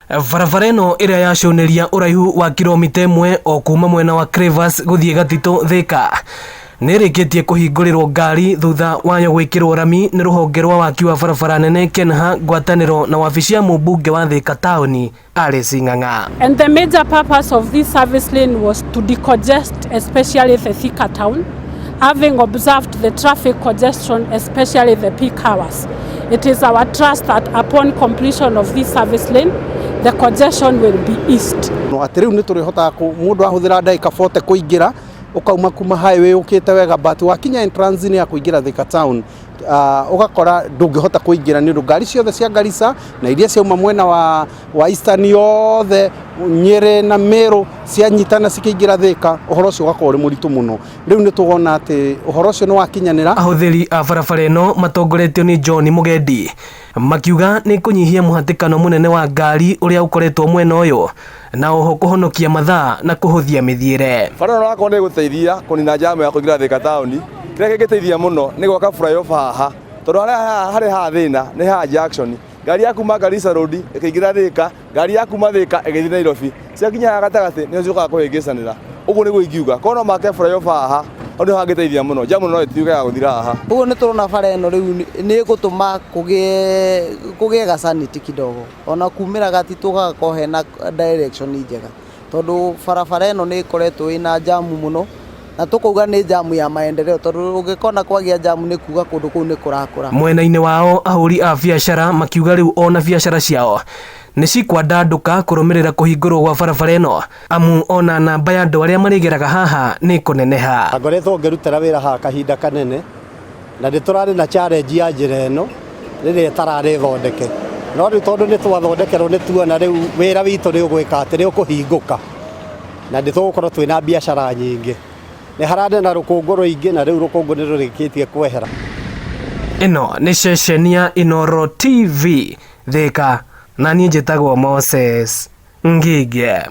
Barabara ĩno ĩrĩa yaconeria ũraihu wa kilomita 1 o kuma mwena wa Crevas gũthiĩ Gatitu Thika nĩrĩkĩtie kũhingũrĩrwo ngari thutha wayo gwĩkĩrwo rami nĩ rũhonge rwa waki wa barabara nene Kenha ngwatanĩro na wabici ya mũmbunge wa Thika taũni Alice Ng'ang'a. And the major purpose of this service lane was to decongest especially the Thika town, having observed the traffic congestion especially the peak hours. It is our trust that upon completion of this service lane the congestion will be eased. No atiriu ni turihota mundu ahuthira ndagika 40 kuingira ukauma kuma highway ukite wega but wakinya entrance ni ya kuingira Thika town ugakora ndungihota kuingira ni ngari ciothe cia Garissa na iria ciauma mwena wa Eastern yothe Nyeri na Meru cianyitana cikiingira Thika uhoro ucio ugakorwo uri muritu muno. Riu ni tugona ati uhoro ucio ni wakinyanira. Ahuthiri a barabara ĩno matongoretio ni John Mugendi makiuga ni kunyihia muhatikano munene wa ngari uria ukoretwo mwena uyu na oho kuhonokia mathaa na kuhuthia mithiire. Barabara no akonde guteithia kunina jamu ya kuingira Thika town. Kĩrĩa kĩngĩteithia mũno nĩ gwaka flyover haha tondũ harĩ ha thĩna nĩ ha junction. Ngari ya kuma Garissa road ĩkĩingĩra Thika, ngari ya kuma Thika ĩgĩthiĩ Nairobi ciakinya haha gatagatĩ nĩ ciũkaga kũhĩngĩcanĩra. Ũguo nĩguo ingiuga korwo make flyover haha ũndũ hangĩteithia mũno jamu no ĩtuĩke ya gũthira haha. Ũguo nĩ tũrona bara ĩno rĩu nĩ gũtũma kũgĩe gasanity kidogo ona kumĩra Gatitu gagakorwo hena direction njega tondũ barabara ĩno nĩ ĩkoretwo ĩna jamu mũno na tukauga ni jamu ya maendeleo tondu ungikona kwagia jamu ni kuga kundu kuu ni kurakura. Mwena-inĩ wao ahuri a biacara makiuga riu ona biacara ciao ni cikwandanduka kurumirira kuhingũrwo gwa barabara ĩno amu ona namba ya andũ arĩa marigeraga haha ni kuneneha. Ngoretwo ngirutira wira haha kahinda kanene na nditurari na challenge ya njĩra ĩno rĩrĩa tararĩ thondeke no riu tondu ni twathondekerwo ni tuona riu wira witũ ni ũgwĩka atĩ nĩ ũkũhingũka na nditũgũkorwo twĩna biacara nyingĩ. Ni harade na rũkũngũ rũingĩ na rĩu rũkũngũ nĩ rũrĩkĩtie kwehera. Ĩno nĩ ceceni ya Inooro TV Thika na niĩ njĩtagwo Moses Ngige.